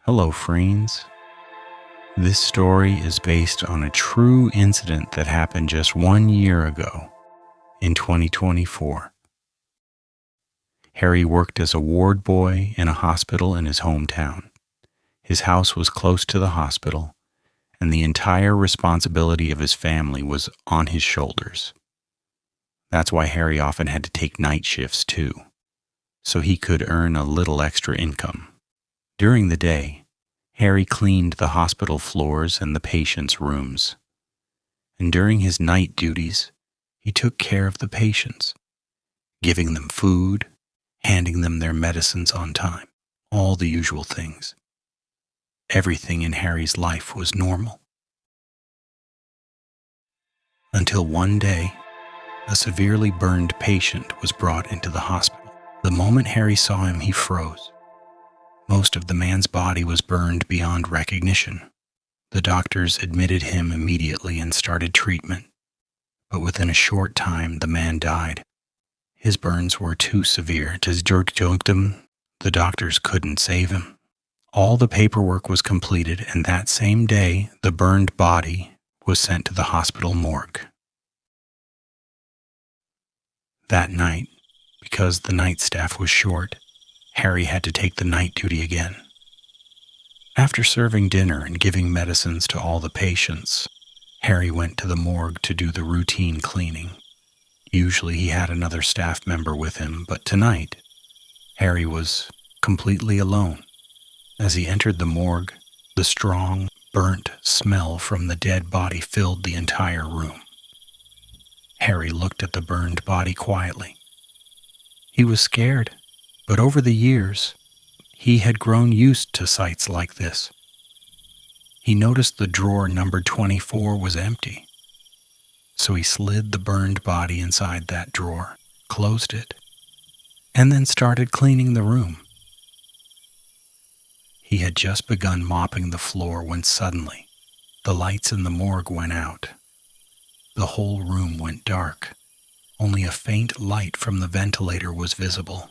Hello, friends. This story is based on a true incident that happened just 1 year ago, in 2024. Harry worked as a ward boy in a hospital in his hometown. His house was close to the hospital, and the entire responsibility of his family was on his shoulders. That's why Harry often had to take night shifts too, so he could earn a little extra income. During the day, Harry cleaned the hospital floors and the patients' rooms. And during his night duties, he took care of the patients, giving them food, handing them their medicines on time, all the usual things. Everything in Harry's life was normal. Until one day, a severely burned patient was brought into the hospital. The moment Harry saw him, he froze. Most of the man's body was burned beyond recognition. The doctors admitted him immediately and started treatment, but within a short time the man died. His burns were too severe to jerk him. The doctors couldn't save him. All the paperwork was completed, and that same day the burned body was sent to the hospital morgue. That night, because the night staff was short, Harry had to take the night duty again. After serving dinner and giving medicines to all the patients, Harry went to the morgue to do the routine cleaning. Usually he had another staff member with him, but tonight, Harry was completely alone. As he entered the morgue, the strong, burnt smell from the dead body filled the entire room. Harry looked at the burned body quietly. He was scared. But over the years, he had grown used to sights like this. He noticed the drawer numbered 24 was empty. So he slid the burned body inside that drawer, closed it, and then started cleaning the room. He had just begun mopping the floor when suddenly the lights in the morgue went out. The whole room went dark. Only a faint light from the ventilator was visible.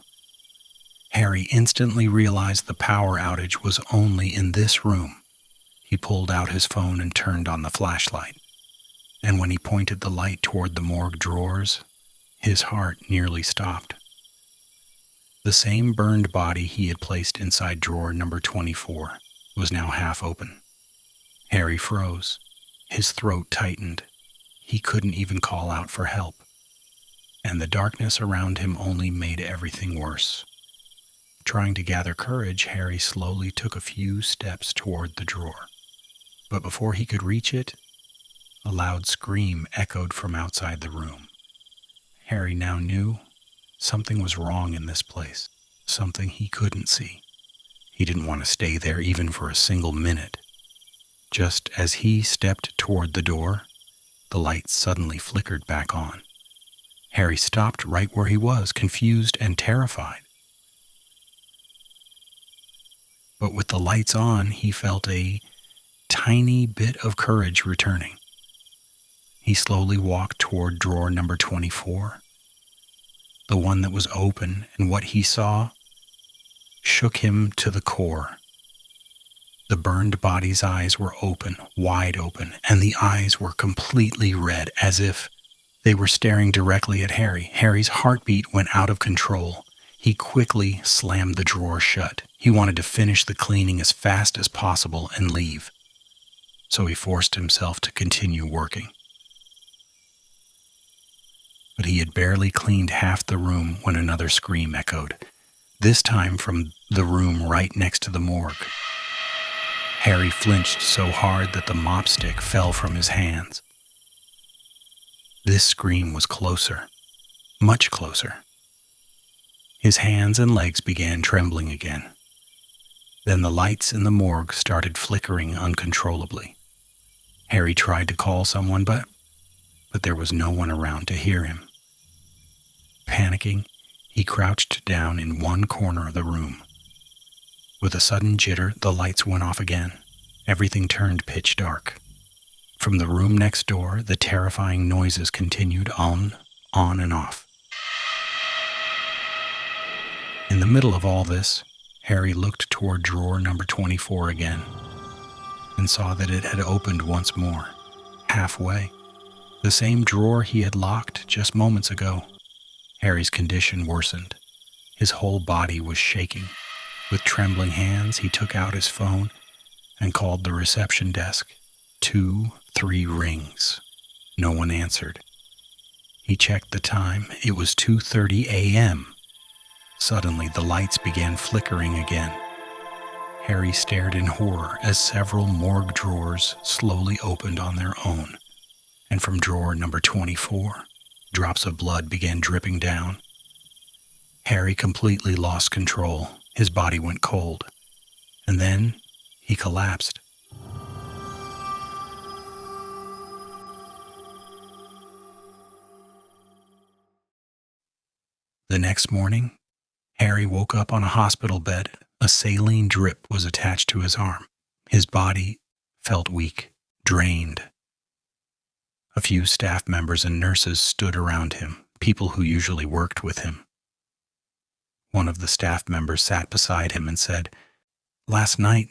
Harry instantly realized the power outage was only in this room. He pulled out his phone and turned on the flashlight. And when he pointed the light toward the morgue drawers, his heart nearly stopped. The same burned body he had placed inside drawer number 24 was now half open. Harry froze. His throat tightened. He couldn't even call out for help. And the darkness around him only made everything worse. Trying to gather courage, Harry slowly took a few steps toward the drawer. But before he could reach it, a loud scream echoed from outside the room. Harry now knew something was wrong in this place, something he couldn't see. He didn't want to stay there even for a single minute. Just as he stepped toward the door, the light suddenly flickered back on. Harry stopped right where he was, confused and terrified. But with the lights on, he felt a tiny bit of courage returning. He slowly walked toward drawer number 24, the one that was open, and what he saw shook him to the core. The burned body's eyes were open, wide open, and the eyes were completely red, as if they were staring directly at Harry. Harry's heartbeat went out of control. He quickly slammed the drawer shut. He wanted to finish the cleaning as fast as possible and leave. So he forced himself to continue working. But he had barely cleaned half the room when another scream echoed, this time from the room right next to the morgue. Harry flinched so hard that the mop stick fell from his hands. This scream was closer, much closer. His hands and legs began trembling again. Then the lights in the morgue started flickering uncontrollably. Harry tried to call someone, but there was no one around to hear him. Panicking, he crouched down in one corner of the room. With a sudden jitter, the lights went off again. Everything turned pitch dark. From the room next door, the terrifying noises continued on and off. In the middle of all this, Harry looked toward drawer number 24 again and saw that it had opened once more, halfway. The same drawer he had locked just moments ago. Harry's condition worsened. His whole body was shaking. With trembling hands, he took out his phone and called the reception desk. 2, 3 rings. No one answered. He checked the time. It was 2:30 a.m. Suddenly, the lights began flickering again. Harry stared in horror as several morgue drawers slowly opened on their own, and from drawer number 24, drops of blood began dripping down. Harry completely lost control. His body went cold, and then he collapsed. The next morning, Harry woke up on a hospital bed. A saline drip was attached to his arm. His body felt weak, drained. A few staff members and nurses stood around him, people who usually worked with him. One of the staff members sat beside him and said, "Last night,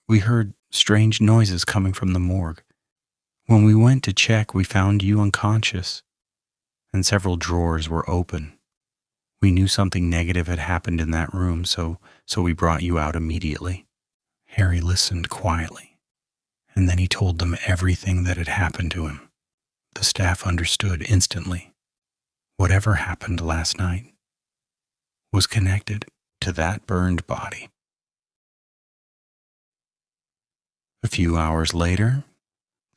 we heard strange noises coming from the morgue. When we went to check, we found you unconscious, and several drawers were open. We knew something negative had happened in that room, so we brought you out immediately." Harry listened quietly, and then he told them everything that had happened to him. The staff understood instantly. Whatever happened last night was connected to that burned body. A few hours later,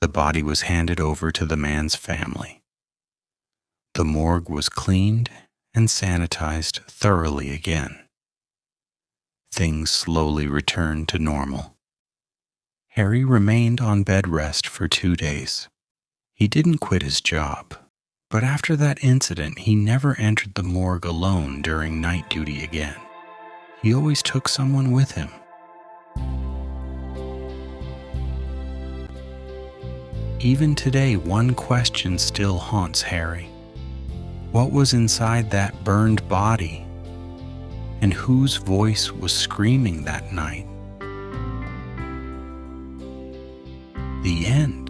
the body was handed over to the man's family. The morgue was cleaned and sanitized thoroughly again. Things slowly returned to normal. Harry remained on bed rest for 2 days. He didn't quit his job, but after that incident, he never entered the morgue alone during night duty again. He always took someone with him. Even today, one question still haunts Harry. What was inside that burned body? And whose voice was screaming that night? The end.